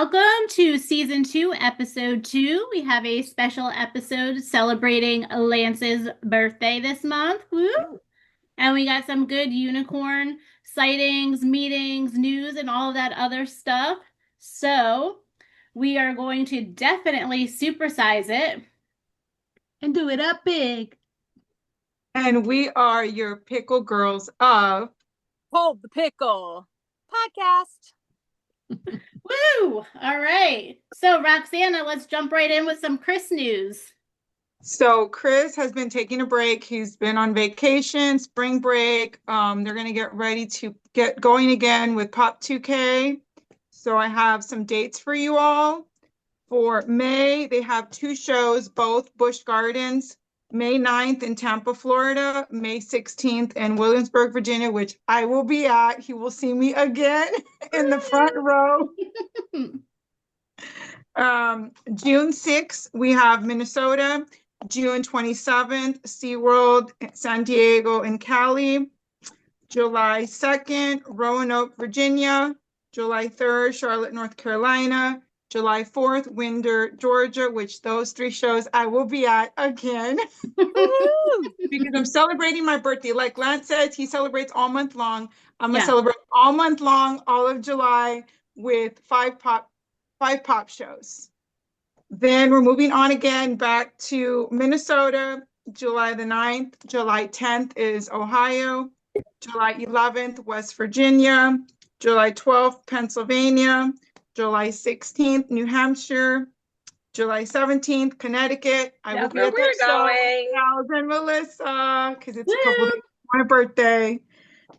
Welcome to season 2, episode 2. We have a special episode celebrating Lance's birthday this month. Woo! And we got some good unicorn sightings, meetings, news, and all of that other stuff. So we are going to definitely supersize it and do it up big. And we are your pickle girls of Hold the Pickle podcast. Woo! All right. So, Roxana, let's jump right in with some Chris news. So Chris has been taking a break. He's been on vacation, spring break. They're going to get ready to get going again with Pop 2K. So I have some dates for you all. For May, they have 2 shows, both Busch Gardens, May 9th in Tampa, Florida, May 16th in Williamsburg, Virginia, which I will be at. He will see me again in the front row. June 6th, we have Minnesota. June 27th, SeaWorld, San Diego, and Cali. July 2nd, Roanoke, Virginia. July 3rd, Charlotte, North Carolina. July 4th, Winder, Georgia, which those 3 shows I will be at again. Because I'm celebrating my birthday. Like Lance says, he celebrates all month long. I'm gonna celebrate all month long, all of July, with 5 pop shows. Then we're moving on again back to Minnesota, July the 9th. July 10th is Ohio. July 11th, West Virginia. July 12th, Pennsylvania. July 16th, New Hampshire. July 17th, Connecticut. I will be at that show. Alex and Melissa, because it's a couple days before my birthday.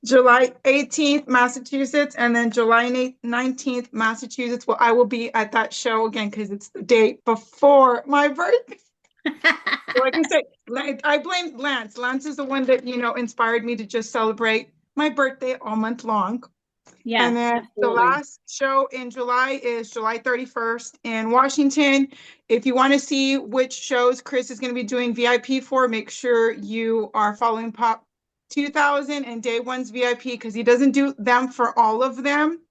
July 18th, Massachusetts, and then July 19th, Massachusetts. Well, I will be at that show again because it's the date before my birthday. Like I said, I blame Lance. Lance is the one that, inspired me to just celebrate my birthday all month long. Yeah. And then the last show in July is July 31st in Washington. If you want to see which shows Chris is going to be doing VIP for, make sure you are following Pop 2000 and Day One's VIP because he doesn't do them for all of them.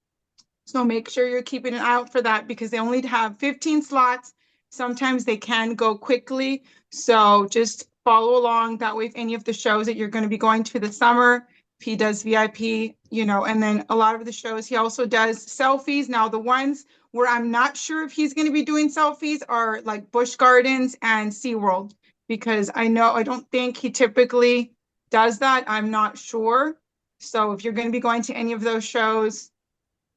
So make sure you're keeping an eye out for that because they only have 15 slots. Sometimes they can go quickly. So just follow along. That way, if any of the shows that you're going to be going to this summer, if he does VIP, and then a lot of the shows, he also does selfies. Now, the ones where I'm not sure if he's going to be doing selfies are like Busch Gardens and SeaWorld because I don't think he typically does that. I'm not sure. So if you're going to be going to any of those shows,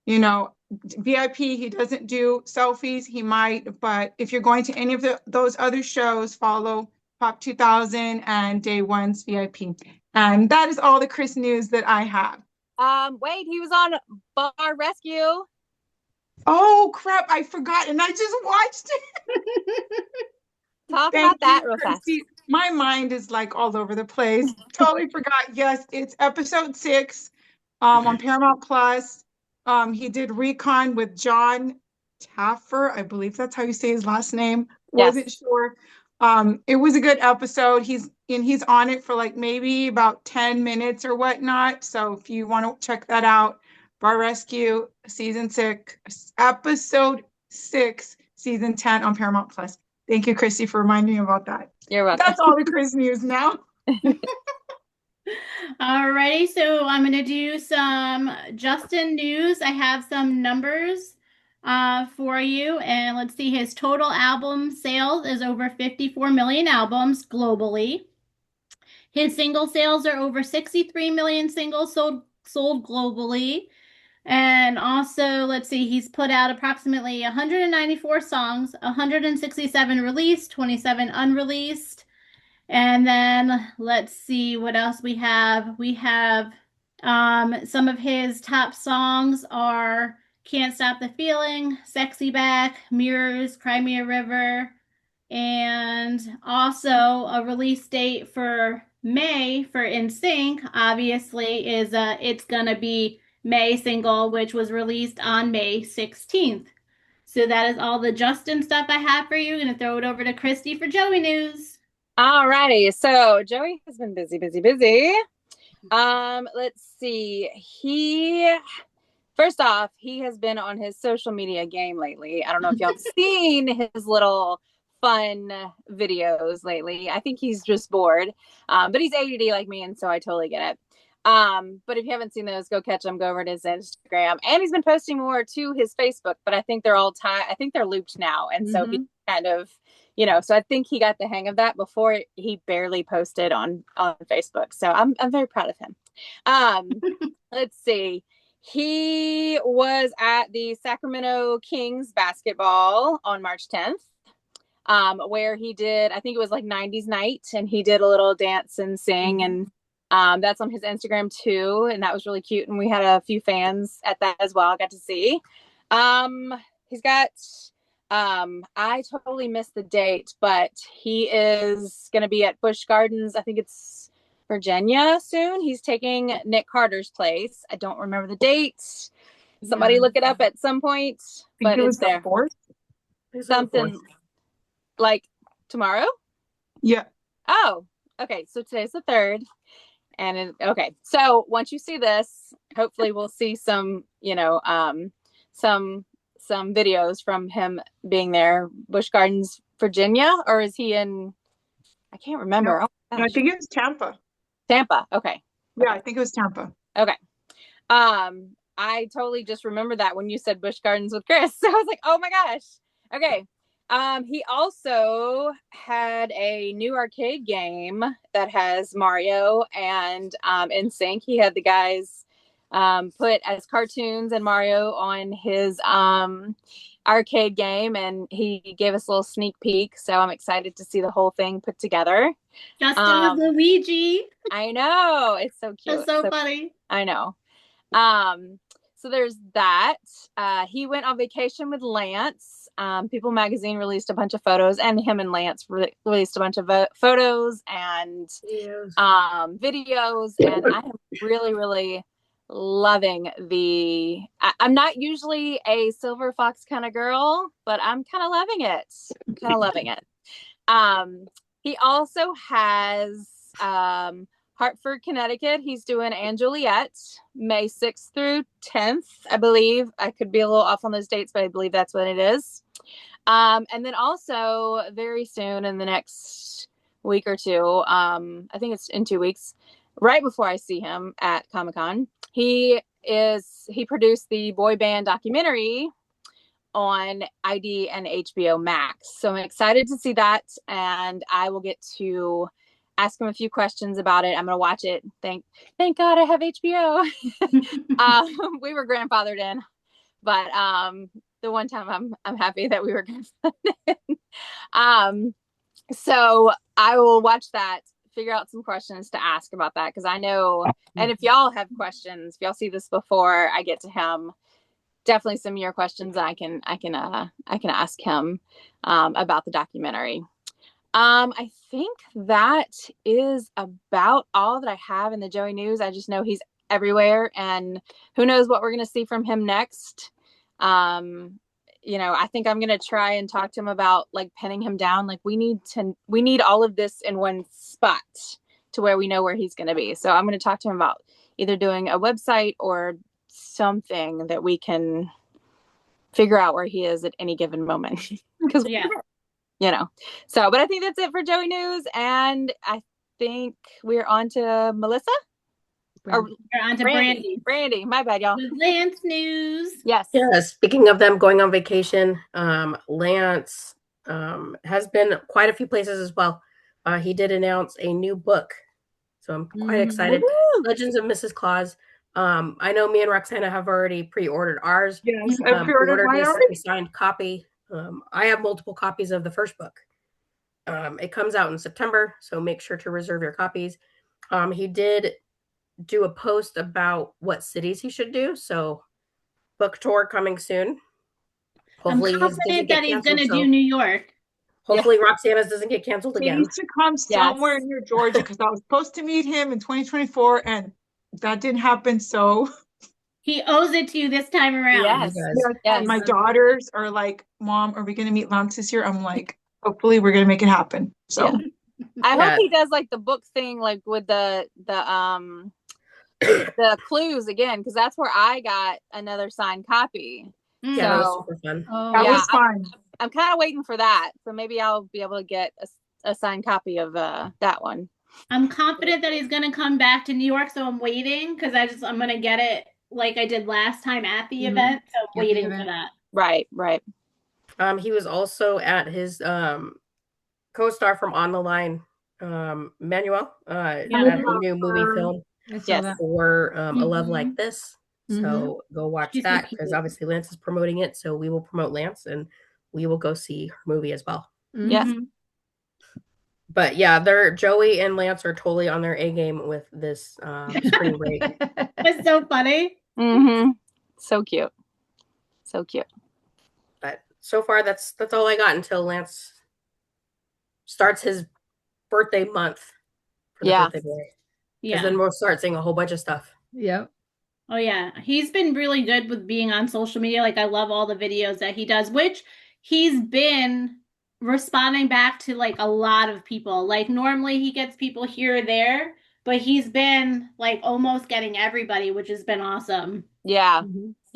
VIP, he doesn't do selfies. He might, but if you're going to any of those other shows, follow Pop 2000 and Day One's VIP. And that is all the Chris news that I have. Wait, he was on Bar Rescue. Oh crap, I forgot, and I just watched it. Talk about that real fast. My mind is like all over the place. Totally forgot. Yes, it's episode 6 on Paramount Plus. He did Recon with John Taffer. I believe that's how you say his last name. Wasn't sure. It was a good episode. He's on it for like maybe about 10 minutes or whatnot. So if you want to check that out, Bar Rescue season 6, episode 6, season 10 on Paramount Plus. Thank you, Christy, for reminding me about that. You're welcome. That's all the Chris news now. Alrighty, so I'm going to do some Justin news. I have some numbers for you, and let's see, his total album sales is over 54 million albums globally. His single sales are over 63 million singles sold globally. And also, let's see, he's put out approximately 194 songs, 167 released, 27 unreleased. And then let's see what else we have. We have some of his top songs are Can't Stop the Feeling, Sexy Back, Mirrors, Cry Me a River, and also a release date for May for NSYNC, obviously, is It's Gonna Be May single, which was released on May 16th. So that is all the Justin stuff I have for you. I'm going to throw it over to Christy for Joey news. All righty. So Joey has been busy. Let's see. He First off, he has been on his social media game lately. I don't know if y'all have seen his little fun videos lately. I think he's just bored, but he's ADD like me, and so I totally get it. But if you haven't seen those, go catch them. Go over to his Instagram, and he's been posting more to his Facebook. But I think they're all I think they're looped now, and so he kind of, So I think he got the hang of that before he barely posted on Facebook. So I'm very proud of him. Let's see. He was at the Sacramento Kings basketball on March 10th, where he did, I think it was like 90s night, and he did a little dance and sing, and that's on his Instagram too, and that was really cute, and we had a few fans at that as well. I got to see. He's got, I totally missed the date, but he is going to be at Busch Gardens. I think it's Virginia soon. He's taking Nick Carter's place. I don't remember the date. Somebody look it up at some point, but it's there. Something like tomorrow? Yeah. Oh, okay. So today's the 3rd. And okay. So once you see this, hopefully we'll see some, some videos from him being there. Busch Gardens, Virginia, or is he in, I can't remember. No, I think it was Tampa. Tampa. Okay. Yeah, I think it was Tampa. Okay. I totally just remember that when you said Busch Gardens with Chris. So I was like, oh my gosh. Okay. He also had a new arcade game that has Mario and NSYNC. He had the guys put as cartoons and Mario on his arcade game, and he gave us a little sneak peek. So I'm excited to see the whole thing put together. Justin with Luigi. I know. It's so cute. That's so funny. I know. So there's that. He went on vacation with Lance. People Magazine released a bunch of photos, and him and Lance released a bunch of photos and videos. And I am really, really loving I'm not usually a silver fox kind of girl, but I'm kind of loving it. He also has Hartford, Connecticut. He's doing Anne Juliet, May 6th through 10th, I believe. I could be a little off on those dates, but I believe that's what it is. And then also very soon in the next week or two, I think it's in 2 weeks, right before I see him at Comic-Con, he produced the boy band documentary on ID and HBO Max. So I'm excited to see that, and I will get to ask him a few questions about it. I'm going to watch it. Thank God I have HBO. We were grandfathered in, but the one time I'm happy that we were grandfathered in. So I will watch that, figure out some questions to ask about that, because I know, and if y'all have questions, if y'all see this before I get to him, definitely send me your questions. I can ask him about the documentary. I think that is about all that I have in the Joey news. I just know he's everywhere, and who knows what we're going to see from him next. I think I'm going to try and talk to him about like pinning him down. Like we need all of this in one spot to where we know where he's going to be. So I'm going to talk to him about either doing a website or something that we can figure out where he is at any given moment. Because so, but I think that's it for Joey news, and I think we're on to Melissa. We're on to Brandy, my bad, y'all. Lance news. Yes. Yeah, speaking of them going on vacation, Lance has been quite a few places as well. He did announce a new book, so I'm quite excited. Legends of Mrs. Claus. I know me and Roxana have already pre-ordered ours. Yes, I pre-ordered mine already. A signed copy. I have multiple copies of the first book. It comes out in September, so make sure to reserve your copies. He did do a post about what cities he should do, so book tour coming soon. Hopefully I'm confident that he's going to do New York. Hopefully Roxana's doesn't get canceled again. He needs to come somewhere near Georgia, because I was supposed to meet him in 2024, and that didn't happen, so... He owes it to you this time around. Yes. My daughters are like, Mom, are we going to meet Lance this year? I'm like, hopefully we're going to make it happen. So I hope he does like the book thing, like with the the clues again, because that's where I got another signed copy. Yeah, that was So super fun. Oh, That yeah, was fun. I'm kind of waiting for that. So maybe I'll be able to get a signed copy of that one. I'm confident that he's gonna come back to New York, so I'm waiting because I'm gonna get it like I did last time at the event. So I'm waiting for that. Right, right. He was also at his co-star from On the Line, Manuel, at a new movie film I saw that. for A Love Like This. So go watch She's so that, because cute. obviously Lance is promoting it. So we will promote Lance, and we will go see her movie as well. Yes. But yeah, Joey and Lance are totally on their A game with this spring break. It's so funny. So cute. So cute. But so far, that's all I got until Lance starts his birthday month for the birthday boy. Because then we'll start seeing a whole bunch of stuff. Yep. Oh yeah, he's been really good with being on social media. Like I love all the videos that he does, which he's been responding back to like a lot of people. Like normally he gets people here or there, but he's been like almost getting everybody, which has been awesome. Yeah.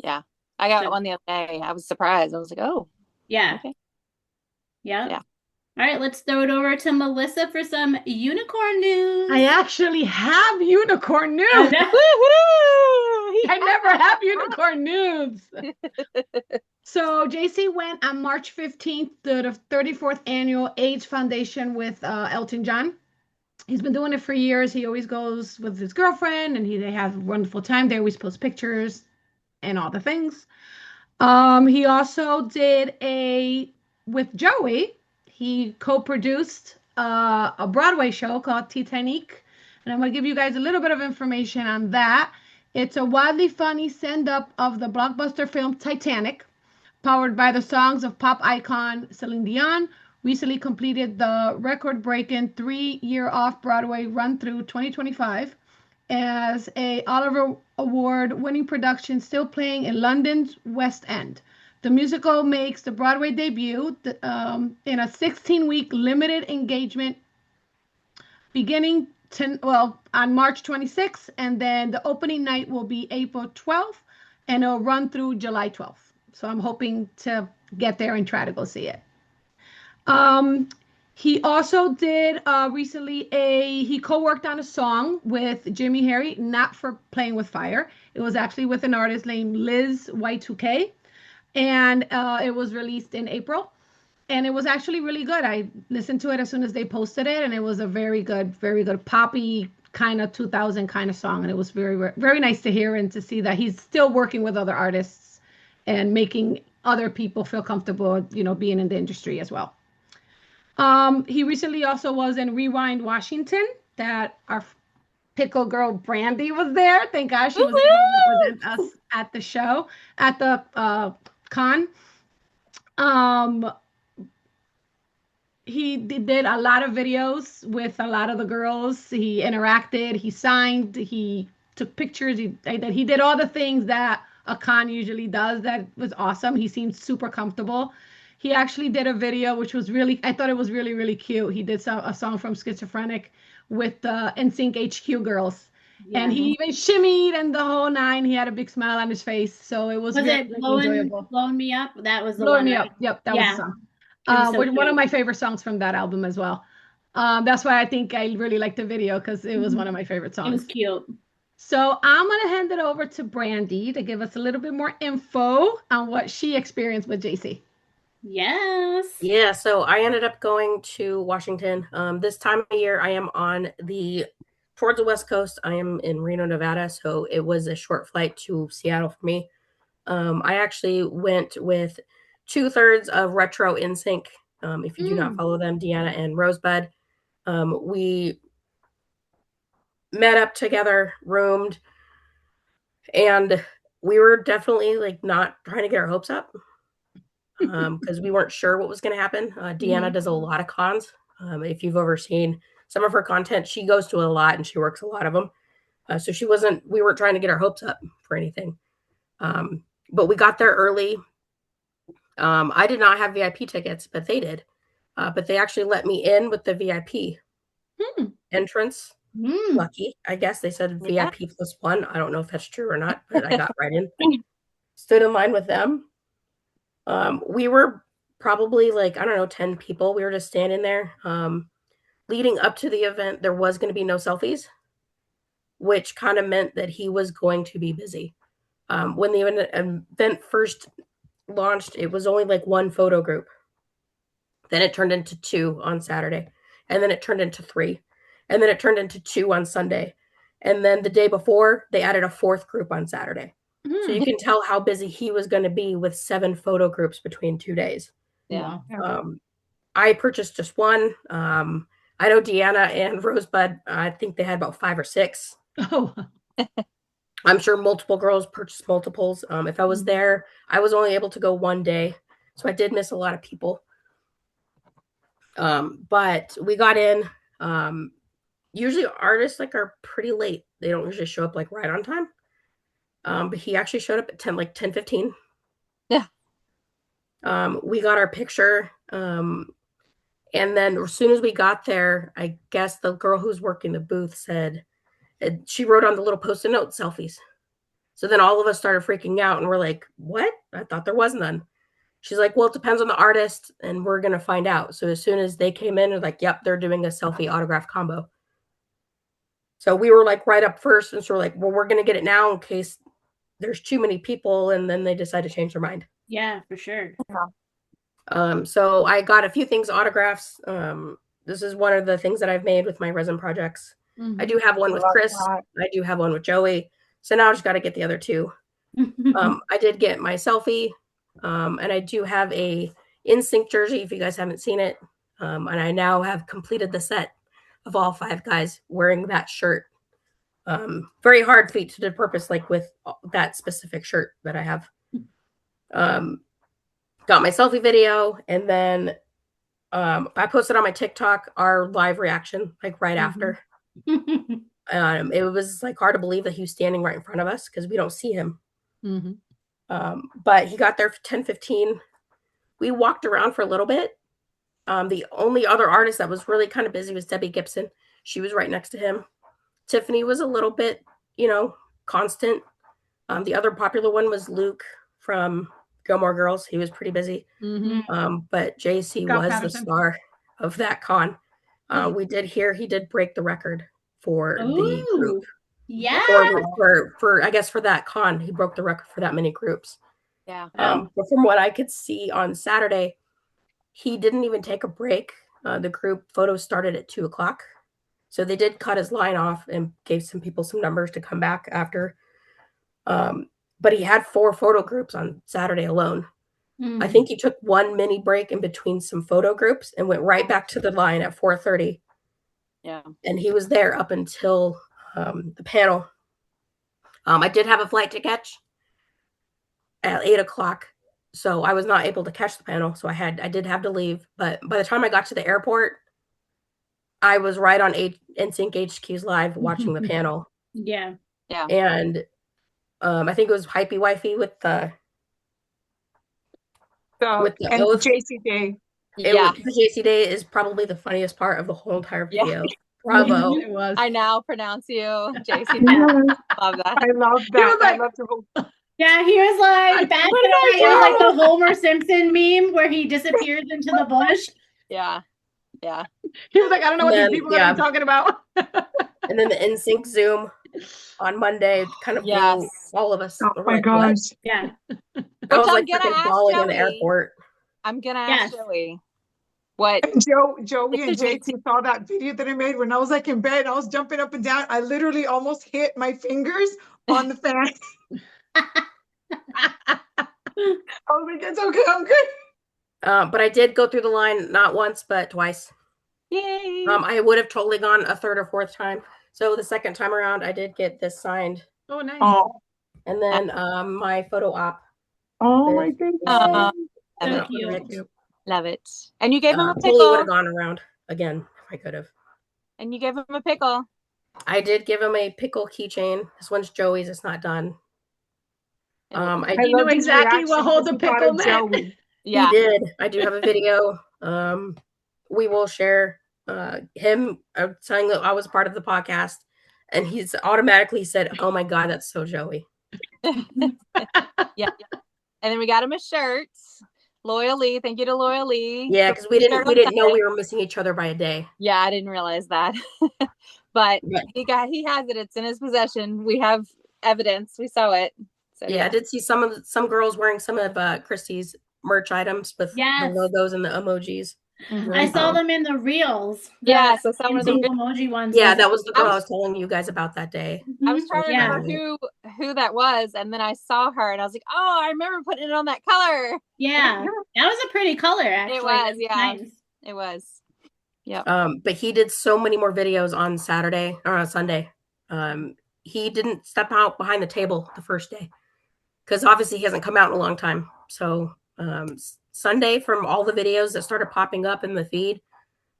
Yeah. I got one the other day. I was surprised. I was like, oh. Yeah. Okay. Yeah. All right, let's throw it over to Melissa for some unicorn news. I actually have unicorn news. I never have unicorn news. So JC went on March 15th to the 34th annual AIDS Foundation with Elton John. He's been doing it for years. He always goes with his girlfriend, and they have a wonderful time. They always post pictures and all the things. He also did with Joey. He co-produced a Broadway show called Titanic, and I'm going to give you guys a little bit of information on that. It's a wildly funny send-up of the blockbuster film Titanic, powered by the songs of pop icon Celine Dion. Recently completed the record-breaking 3-year off-Broadway run through 2025 as a Oliver Award-winning production, still playing in London's West End. The musical makes the Broadway debut in a 16-week limited engagement beginning on March 26th, and then the opening night will be April 12th, and it'll run through July 12th. So I'm hoping to get there and try to go see it. He also did recently he co-worked on a song with Jimmy Harry, not for Playing with Fire. It was actually with an artist named Liz Y2K, and it was released in April, and it was actually really good. I listened to it as soon as they posted it, and it was a very good poppy kind of 2000 kind of song, and it was very, very nice to hear and to see that he's still working with other artists and making other people feel comfortable, being in the industry as well. He recently also was in Rewind Washington, that our pickle girl Brandy was there. Thank God she was able to represent us at the show, at the con. He did a lot of videos with a lot of the girls. He interacted, he signed, he took pictures, he did all the things that a con usually does. That was awesome. He seemed super comfortable. He actually did a video, which was I thought it was really, really cute. He did a song from Schizophrenic with the NSYNC HQ girls. Yeah. And he even shimmied and the whole nine. He had a big smile on his face. So it was really enjoyable. Blowing Me Up? That was the Blowing one. Me Up. Yep, that was the song. One of my favorite songs from that album as well. That's why I think I really liked the video, because it was one of my favorite songs. It was cute. So I'm going to hand it over to Brandy to give us a little bit more info on what she experienced with JC. Yes. Yeah, so I ended up going to Washington. This time of year, I am towards the West Coast. I am in Reno, Nevada, so it was a short flight to Seattle for me. I actually went with 2/3 of Retro NSYNC. If you do not follow them, Deanna and Rosebud. We met up together, roomed, and we were definitely not trying to get our hopes up, because we weren't sure what was going to happen. Deanna does a lot of cons. If you've ever seen some of her content, she goes to a lot and she works a lot of them. So we weren't trying to get our hopes up for anything. But we got there early. I did not have VIP tickets, but they did. But they actually let me in with the VIP entrance. lucky. I guess they said Yeah. VIP +1. I don't know if that's true or not, but I got right in. Stood in line with them. We were probably like, I don't know, 10 people. We were just standing there. Leading up to the event, there was going to be no selfies, which kind of meant that he was going to be busy. When the event first launched, it was only like one photo group. Then it turned into 2 on Saturday. And then it turned into 3. And then it turned into 2 on Sunday. And then the day before, they added a 4th group on Saturday. So you can tell how busy he was going to be with 7 photo groups between 2 days. Yeah. I purchased just one. I know Deanna and Rosebud, I think they had about 5 or 6. Oh. I'm sure multiple girls purchased multiples. If I was there, I was only able to go one day. So I did miss a lot of people. But we got in. Usually artists like are pretty late. They don't usually show up like right on time. But he actually showed up at 10:15. Yeah. We got our picture. And then as soon as we got there, I guess the girl who's working the booth said, she wrote on the little post-it note, selfies. So then all of us started freaking out and we're like, what? I thought there was none. She's like, well, it depends on the artist and we're going to find out. So as soon as they came in, they're like, yep, they're doing a selfie autograph combo. So we were like right up first. And so we're like, well, we're going to get it now in case there's too many people. And then they decide to change their mind. Yeah, for sure. So I got a few things, autographs. This is one of the things that I've made with my resin projects. I do have one with Chris. I do have one with Joey. So now I just got to get the other 2. I did get my selfie. And I do have a NSYNC jersey if you guys haven't seen it. And I now have completed the set of all 5 guys wearing that shirt. Very hard feat to purpose, like with that specific shirt that I have. Got my selfie video, and then I posted on my TikTok our live reaction, like right after. It was like hard to believe that he was standing right in front of us because we don't see him. But he got there for 10:15. We walked around for a little bit. The only other artist that was really kind of busy was Debbie Gibson. She was right next to him. Tiffany was a little bit, constant. The other popular one was Luke from Gilmore Girls. He was pretty busy. But JC Scott was Patterson. the star of that con. We did hear he did break the record for the group. Yeah. For I guess for that con, he broke the record for that many groups. Yeah. But from what I could see on Saturday, he didn't even take a break. The group photos started at 2:00. So they did cut his line off and gave some people some numbers to come back after. But he had 4 photo groups on Saturday alone. I think he took one mini break in between some photo groups and went right back to the line at 4:30. Yeah. And he was there up until the panel. I did have a flight to catch at 8:00. So I was not able to catch the panel. So I did have to leave. But by the time I got to the airport, I was right on NSYNC HQ's live watching the panel. Yeah. Yeah. And I think it was Hypey Wifey with the and oath. JC Day. Yeah. The JC Day is probably the funniest part of the whole entire video. Yeah. Bravo. It was. I now pronounce you JC. Love that. I love He that. was like- I love the whole. Yeah, he was like, back in the day, it was like the Homer Simpson meme where he disappears into the bush. Yeah. Yeah. He was like, I don't know what And these then, people are talking about. And then the NSYNC Zoom on Monday kind of blew all of us. Oh We're my like, what? gosh. Yeah. I was I'm like gonna freaking ask bawling in the Joey. airport. I'm gonna Yes. ask Joey what Joey and JC saw that video that I made when I was like in bed. I was jumping up and down. I literally almost hit my fingers on the fan. I was like, it's okay, I'm good. But I did go through the line not once, but twice. yay. I would have totally gone a 3rd or 4th time. So the 2nd time around, I did get this signed. Oh, nice. Oh, And then my photo op. my goodness. Love So it. cute. Love it. And you gave him a Totally would pickle. have gone around again if I could have. And you gave him a pickle. I did give him a pickle keychain. This one's Joey's. It's not done. I You know love his exactly what reaction hold the because he thought pickle of meant. Joey. Yeah. He did. I do have a video. We will share him saying that I was part of the podcast, and he's automatically said, "Oh my God, that's so Joey." Yeah. And then we got him a shirt. Loyal Lee. Thank you to Loyal Lee. Yeah, because we didn't know we were missing each other by a day. Yeah, I didn't realize that. But he has it. It's in his possession. We have evidence. We saw it. So yeah, I did see some girls wearing some of Christy's merch items with the logos and the emojis. I saw them in the reels. Yes, I saw one of the emoji ones. Yeah, that was the girl I was telling you guys about that day. I was trying to remember who that was, and then I saw her, and I was like, "Oh, I remember putting it on that color." Yeah, that was a pretty color. Actually, it was. Yeah, nice. It was. Yeah. But he did so many more videos on Saturday or on Sunday. He didn't step out behind the table the first day because obviously he hasn't come out in a long time. So Sunday, from all the videos that started popping up in the feed,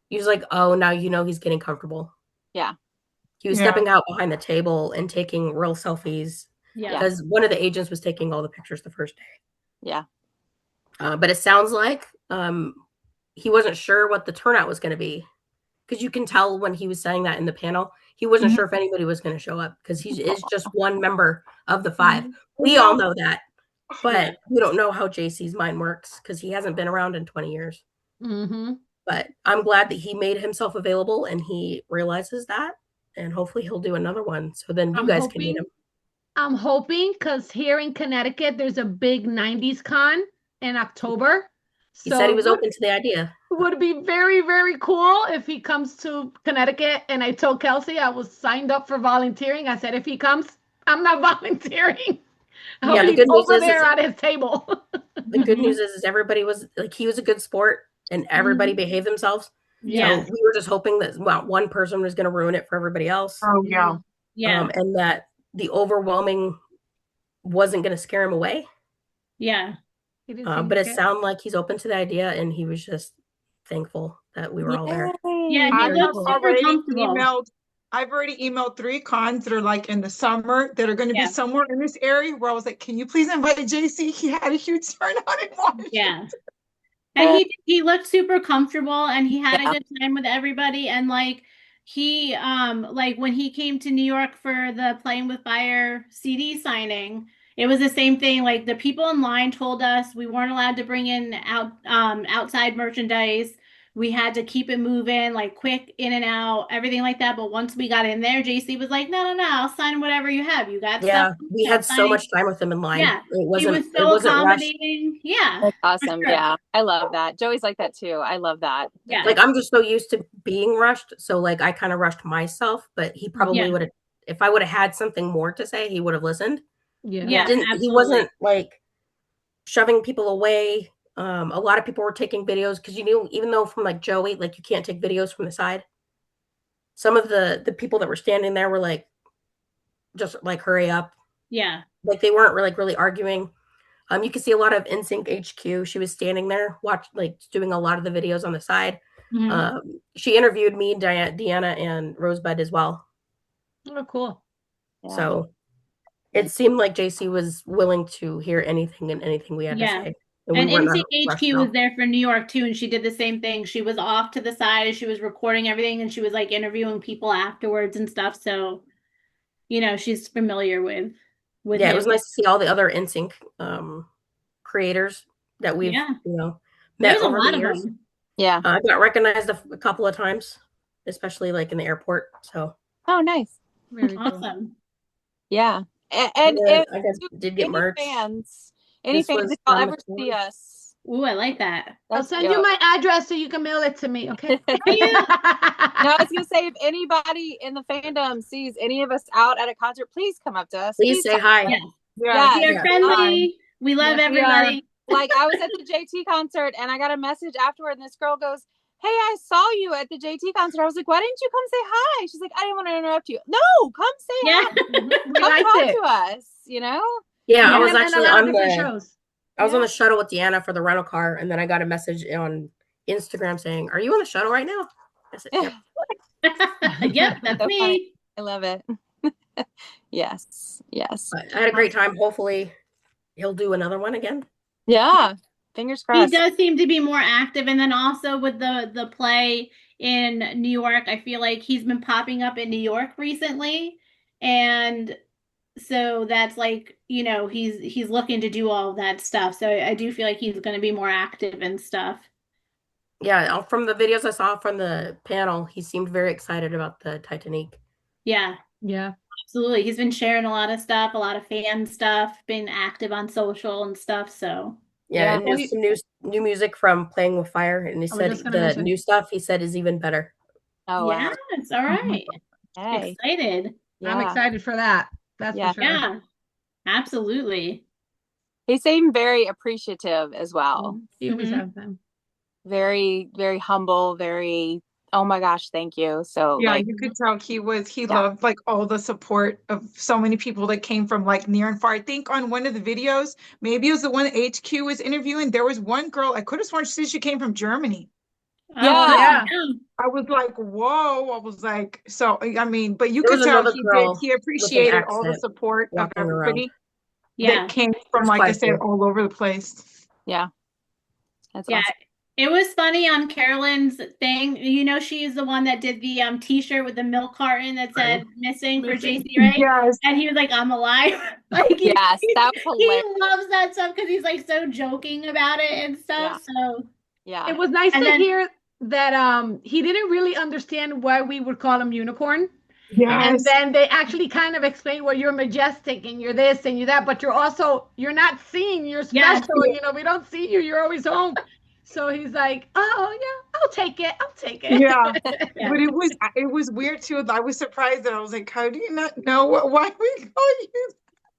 he was like, "Oh, now you know he's getting comfortable." Yeah. He was stepping out behind the table and taking real selfies. Yeah. Because one of the agents was taking all the pictures the first day. Yeah. But it sounds like he wasn't sure what the turnout was going to be. Because you can tell when he was saying that in the panel, he wasn't sure if anybody was going to show up because he is just one member of the 5. We all know that. But we don't know how JC's mind works because he hasn't been around in 20 years. But I'm glad that he made himself available and he realizes that. And hopefully he'll do another one. So then you guys can meet him. I'm hoping because here in Connecticut, there's a big 90s con in October. He said he was open to the idea. It would be very, very cool if he comes to Connecticut. And I told Kelsey I was signed up for volunteering. I said, if he comes, I'm not volunteering. Yeah, the good news over there at his table. The good news is everybody was like, he was a good sport and everybody behaved themselves. Yeah. So we were just hoping that one person was going to ruin it for everybody else. Oh, yeah. Yeah. And that the overwhelming wasn't going to scare him away. Yeah. But it sounded like he's open to the idea and he was just thankful that we were all there. Yeah, he looks super comfortable. I've already emailed 3 cons that are like in the summer that are going to be somewhere in this area where I was like, can you please invite JC? He had a huge turnout in Washington. Yeah. And he looked super comfortable and he had a good time with everybody. And like he like when he came to New York for the Playing with Fire CD signing, it was the same thing. Like the people in line told us we weren't allowed to bring in outside merchandise. We had to keep it moving, like quick in and out, everything like that. But once we got in there, JC was like, no, I'll sign whatever you have. You got stuff. We had so much time with him in line. Yeah. It wasn't accommodating. Rushed. Yeah. That's awesome. Sure. Yeah. I love that. Joey's like that too. I love that. Yeah. Like I'm just so used to being rushed. So like I kind of rushed myself, but he probably would have, if I would have had something more to say, he would have listened. Yeah. He wasn't like shoving people away. A lot of people were taking videos because you knew, even though from like Joey, like you can't take videos from the side. Some of the people that were standing there were like, just like hurry up. Yeah. Like they weren't really arguing. You could see a lot of NSYNC HQ. She was standing there, doing a lot of the videos on the side. She interviewed me, Deanna, and Rosebud as well. Oh, cool. Yeah. So it seemed like JC was willing to hear anything we had to say. And NSYNC HQ was there for New York too, and she did the same thing. She was off to the side and she was recording everything, and she was like interviewing people afterwards and stuff. So, you know, she's familiar with him. It was nice to see all the other NSYNC creators that we've met. There's over a lot the years. of them. Yeah, I got recognized a couple of times, especially like in the airport. So nice, very awesome. Cool. Yeah, and if I guess did get merch. Any fans, if y'all ever see us. Ooh, I like that. I'll send you my address so you can mail it to me, okay? No, I was going to say, if anybody in the fandom sees any of us out at a concert, please come up to us. Please say hi. We are friendly. We love everybody. Like, I was at the JT concert, and I got a message afterward, and this girl goes, hey, I saw you at the JT concert. I was like, why didn't you come say hi? She's like, I didn't want to interrupt you. No, come say hi. Come talk to us, you know? Yeah, I was actually on the shuttle with Deanna for the rental car, and then I got a message on Instagram saying, "Are you on the shuttle right now?" I said, "Yep." Yep, that's me. Funny. I love it. Yes. But I had a great time. Hopefully, he'll do another one again. Yeah, fingers crossed. He does seem to be more active, and then also with the play, in New York. I feel like he's been popping up in New York recently, and so that's like, he's looking to do all of that stuff. So I do feel like he's going to be more active and stuff. Yeah, from the videos I saw from the panel, he seemed very excited about the Titanic. Yeah. Yeah. Absolutely. He's been sharing a lot of stuff, a lot of fan stuff, been active on social and stuff. So Yeah, and there's some new music from Playing with Fire, and he said the new stuff he said is even better. Oh wow. yes, all right. Hey. Excited. I'm Yeah. excited for that. That's for sure. Yeah, absolutely. He seemed very appreciative as well. He always has them. Very, very humble, very, oh my gosh, thank you. So Yeah, like, you could tell he loved like all the support of so many people that came from like near and far. I think on one of the videos, maybe it was the one that HQ was interviewing, there was one girl, I could have sworn she came from Germany. yeah. I was like, whoa. I was like, so I mean, but you There could was tell another he girl appreciated all the accent support of walking around. everybody Yeah. that came from, There's like quite I a said, few. all over the place. Yeah. That's Yeah. awesome. It was funny on Carolyn's thing. She's the one that did the t-shirt with the milk carton that said missing for JC, right? Yes. And he was like, I'm alive. Like Yes, that was hilarious. he loves that stuff because he's like so joking about it and stuff. So Yeah. It was nice And to then- hear that he didn't really understand why we would call him unicorn. Yes. And then they actually kind of explain, well, you're majestic and you're this and you're that, but you're not seen, you're Yes. special, we don't see you, you're always home. So he's like, oh yeah, I'll take it. Yeah. Yeah. But it was weird too. I was surprised that I was like, how do you not know why we call you?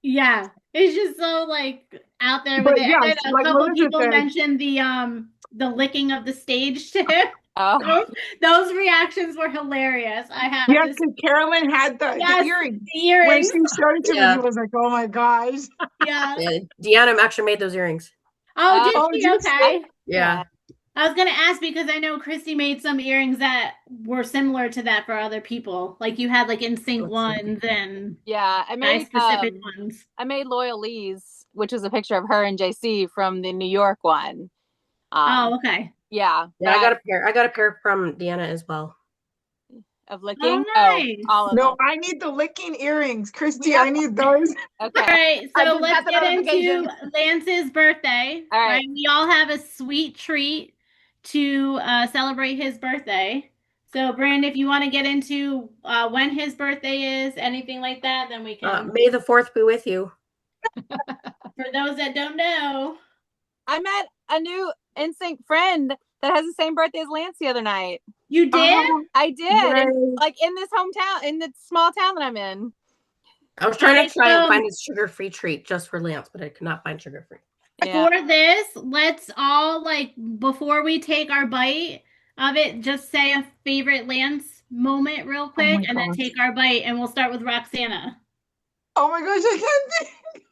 Yeah. It's just so like out there with But it. yeah, And then a like couple Melissa people said, mentioned the licking of the stage to him. Oh, Those reactions were hilarious. I have yeah, to because Carolyn had the Yes, earrings. the earrings. When she showed it to me, Yeah. he was like, oh my gosh. Yeah. Yeah, Deanna actually made those earrings. Oh, did Oh, she? did she? Okay. Yeah. I was gonna ask because I know Christy made some earrings that were similar to that for other people. Like you had like NSYNC ones and yeah. I made specific ones. I made Loyal Lee's, which was a picture of her and JC from the New York one. Oh, okay. Yeah. Yeah, I got a pair from Deanna as well. Of licking. Oh, nice. All of No, them. I need the licking earrings. Christy, Yep. I need those. Okay. All right, I so just let's got the get into notification. Lance's birthday. All right. We all have a sweet treat to celebrate his birthday. So, Brand, if you want to get into when his birthday is, anything like that, then we can. May the 4th be with you. For those that don't know, I met a new NSYNC friend that has the same birthday as Lance the other night. you did? I did. Yay. Like in this hometown, in the small town that I'm in. I was trying to so- find a sugar-free treat just for Lance, but I could not find sugar-free. Yeah. For this, let's all before we take our bite of it, just say a favorite Lance moment real quick, and then gosh. take our bite, and we'll start with Roxana. Oh my gosh, I can't think.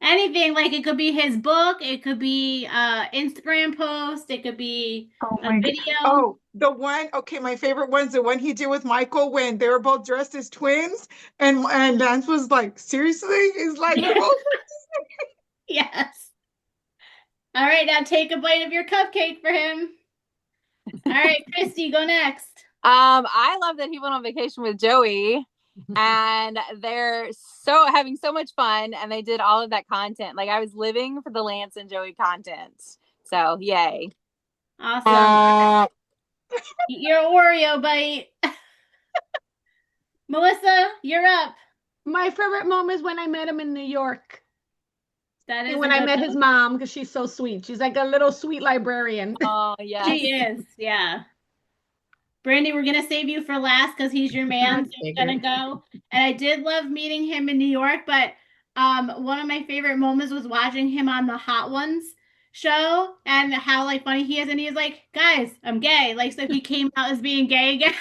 Anything, like it could be his book, it could be Instagram post, it could be a video. Oh, the one, okay, my favorite one's the one he did with Michael when they were both dressed as twins, and Lance was like, seriously? He's like, Yeah. "Oh." Yes. All right, now take a bite of your cupcake for him. All right, Christy, go next. I love that he went on vacation with Joey and they're having so much fun and they did all of that content. Like I was living for the Lance and Joey content. So yay. Awesome. Eat your Oreo bite. Melissa, you're up. My favorite moment is when I met him in New York. That is And when I met his mom, because she's so sweet. She's like a little sweet librarian. Oh yeah. She is, yeah. Brandy, we're gonna save you for last because he's your man. So you're gonna go. And I did love meeting him in New York, but one of my favorite moments was watching him on the Hot Ones show and how like funny he is. And he's like, guys, I'm gay. Like, so he came out as being gay again.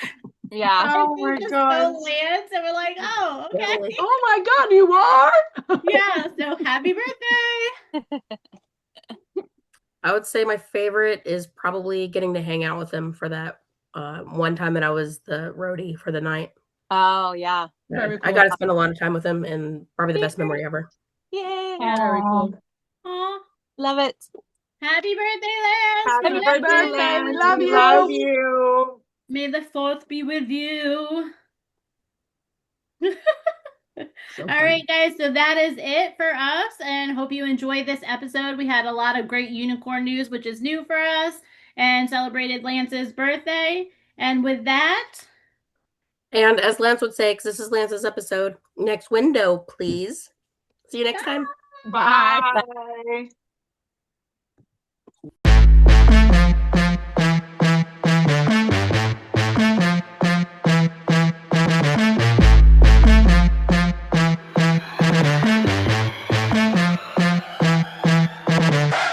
Yeah. Oh my Just gosh. so Lance, and we're like, oh, okay. Totally. Oh my God, you are? Yeah, so happy birthday. I would say my favorite is probably getting to hang out with him for that one time that I was the roadie for the night. Oh yeah. Very I cool. got to spend a lot of time with him and probably the best memory ever. Yay. Very cool. Aw, Love it. happy birthday, Lance. Happy We love birthday, you. Lance. Love We you. love you. May the 4th be with you. So All funny. right, guys. So that is it for us, and hope you enjoyed this episode. We had a lot of great unicorn news, which is new for us, and celebrated Lance's birthday. And with that, And as Lance would say, because this is Lance's episode, next window, please. See you next time. Bye. Bye.